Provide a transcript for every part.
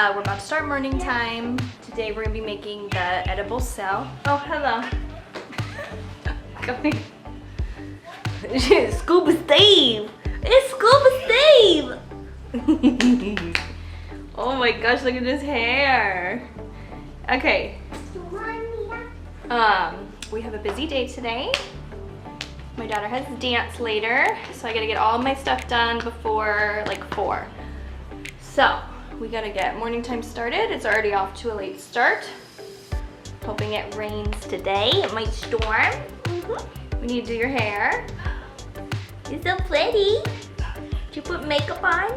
We're about to start morning time. Today we're gonna be making the edible cell. Oh, hello. Scuba Steve! It's Scuba Steve! Oh my gosh, look at his hair. Okay. We have a busy day today. My daughter has dance later, so I gotta get all my stuff done before like 4. So we gotta get morning time started. It's already off to a late start. Hoping it rains today. It might storm. We need to do your hair. You're so pretty. Did you put makeup on?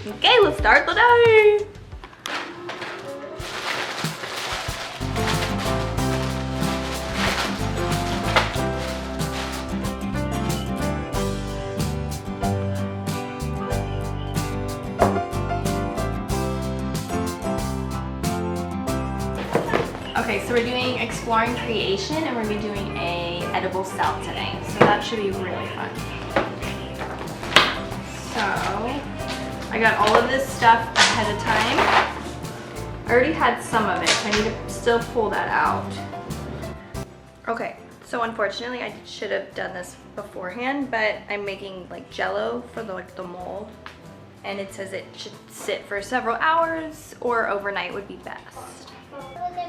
Okay, let's start the day. Okay, so we're doing exploring creation and we're gonna be doing a edible cell today. So that should be really fun. So I got all of this stuff ahead of time. I already had some of it, so I need to still pull that out. Okay, so unfortunately I should have done this beforehand, but I'm making like jello for the mold. And it says it should sit for several hours or overnight would be best.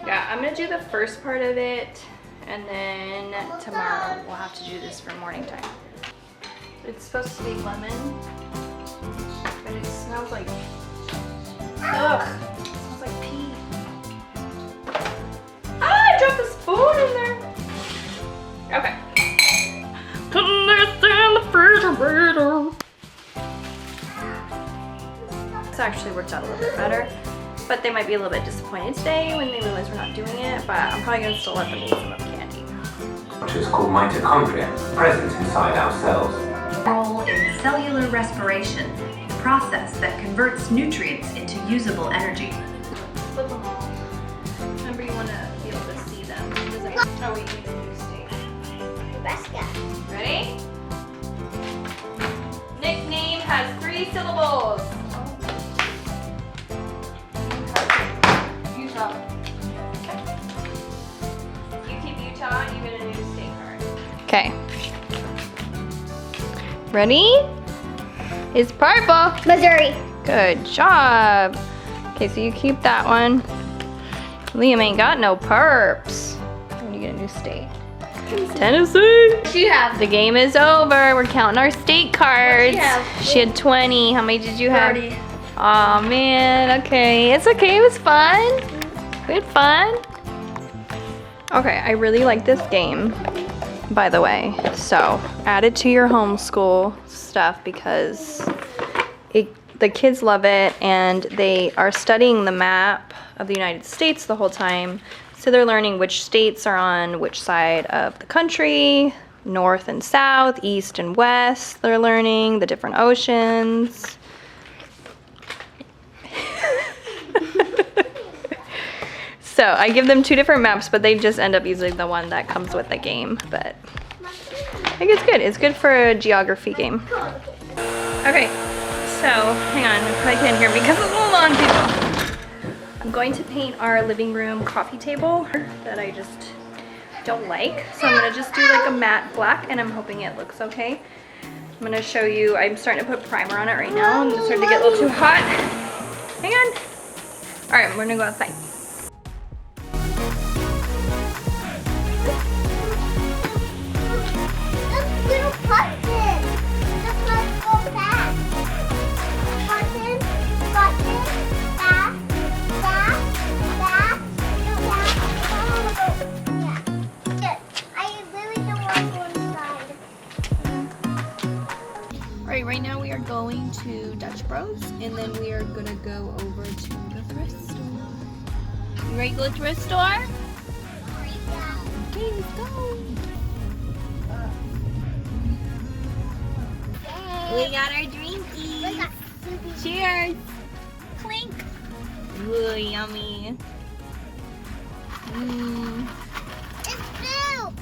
Yeah, I'm gonna do the first part of it and then tomorrow we'll have to do this for morning time. It's supposed to be lemon, but it smells like, ugh, it smells like pee. Ah, I dropped the spoon in there. Okay. Putting this in the refrigerator. This actually worked out a little bit better. But they might be a little bit disappointed today when they realize we're not doing it, but I'm probably gonna still let them eat some of the candy. Which is called mitochondria, present inside our cells. Role in cellular respiration, the process that converts nutrients into usable energy. Flip them all. Remember, you wanna be able to see them. Oh, we need a new state. Nebraska. Ready? Nickname has 3 syllables. Utah. You keep Utah, you get a new state card. Okay. Ready? It's purple. Missouri. Good job. Okay, so you keep that one. Liam ain't got no perps. When you get a new state. Tennessee. What you have? The game is over. We're counting our state cards. What you have? She had 20. How many did you have? 30. Aw, man. Okay, it's okay. It was fun. We had fun. Okay, I really like this game, by the way. So, add it to your homeschool stuff because the kids love it and they are studying the map of the United States the whole time. So they're learning which states are on which side of the country, north and south, east and west. They're learning the different oceans. So I give them 2 different maps, but they just end up using the one that comes with the game. But I think it's good. It's good for a geography game. Okay, so hang on. You probably can't hear me because it's a lawn table. I'm going to paint our living room coffee table that I just don't like. So I'm gonna just do like a matte black and I'm hoping it looks okay. I'm gonna show you, I'm starting to put primer on it right now. I'm starting to get a little too hot. Hang on. All right, we're gonna go outside. Alright, right now we are going to Dutch Bros and then we are gonna go over to the thrift store. You ready to go to the thrift store? Okay, let's go. We got our drinkies. Cheers. Clink. Ooh, yummy. It's blue.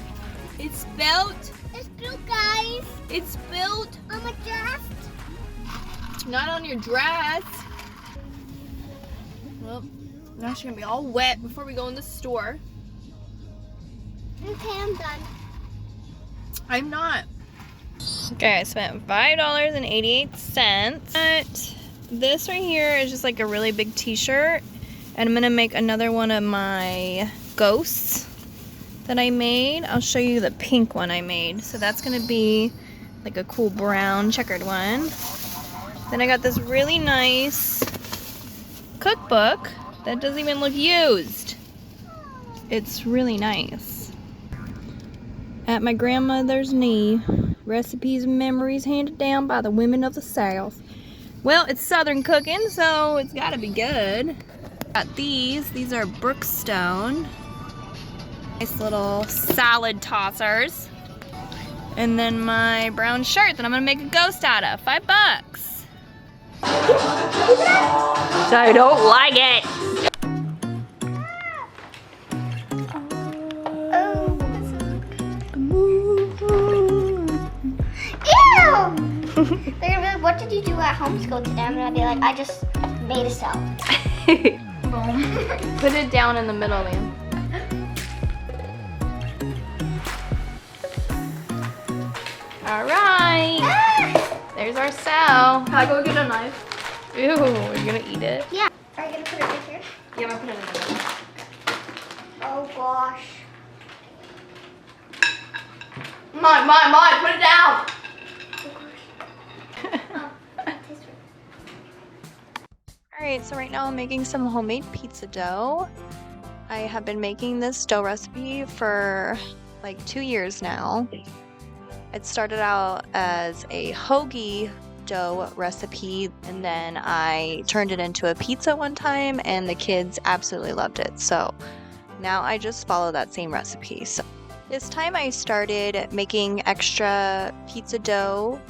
It's spelled. It's blue, guys. It's spelled. I'm a draft. Not on your dress. Well, now she's gonna be all wet before we go in the store. Okay, I'm done. I'm not. Okay, I spent $5.88. But this right here is just like a really big t-shirt. And I'm gonna make another one of my ghosts that I made. I'll show you the pink one I made. So that's gonna be like a cool brown checkered one. Then I got this really nice cookbook that doesn't even look used. It's really nice. At my grandmother's knee, recipes and memories handed down by the women of the South. Well, it's Southern cooking, so it's gotta be good. Got these are Brookstone. Nice little salad tossers. And then my brown shirt that I'm gonna make a ghost out of, $5. I don't like it. Ew! They're gonna be like, what did you do at homeschool today? I'm gonna be like, I just made a cell. Put it down in the middle, man. All right. There's our cell. Can I go get a knife? Ew, are you gonna eat it? Yeah. Are you gonna put it right here? Yeah, I'm gonna put it in the middle. Oh gosh. Mine, put it down. Alright, so right now I'm making some homemade pizza dough. I have been making this dough recipe for like 2 years now. It started out as a hoagie dough recipe, and then I turned it into a pizza one time, and the kids absolutely loved it. So now I just follow that same recipe. So this time I started making extra pizza dough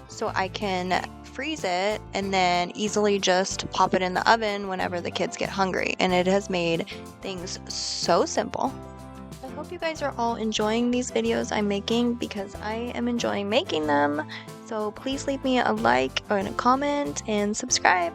so I can freeze it and then easily just pop it in the oven whenever the kids get hungry. And it has made things so simple. I hope you guys are all enjoying these videos I'm making, because I am enjoying making them. So please leave me a like or a comment and subscribe.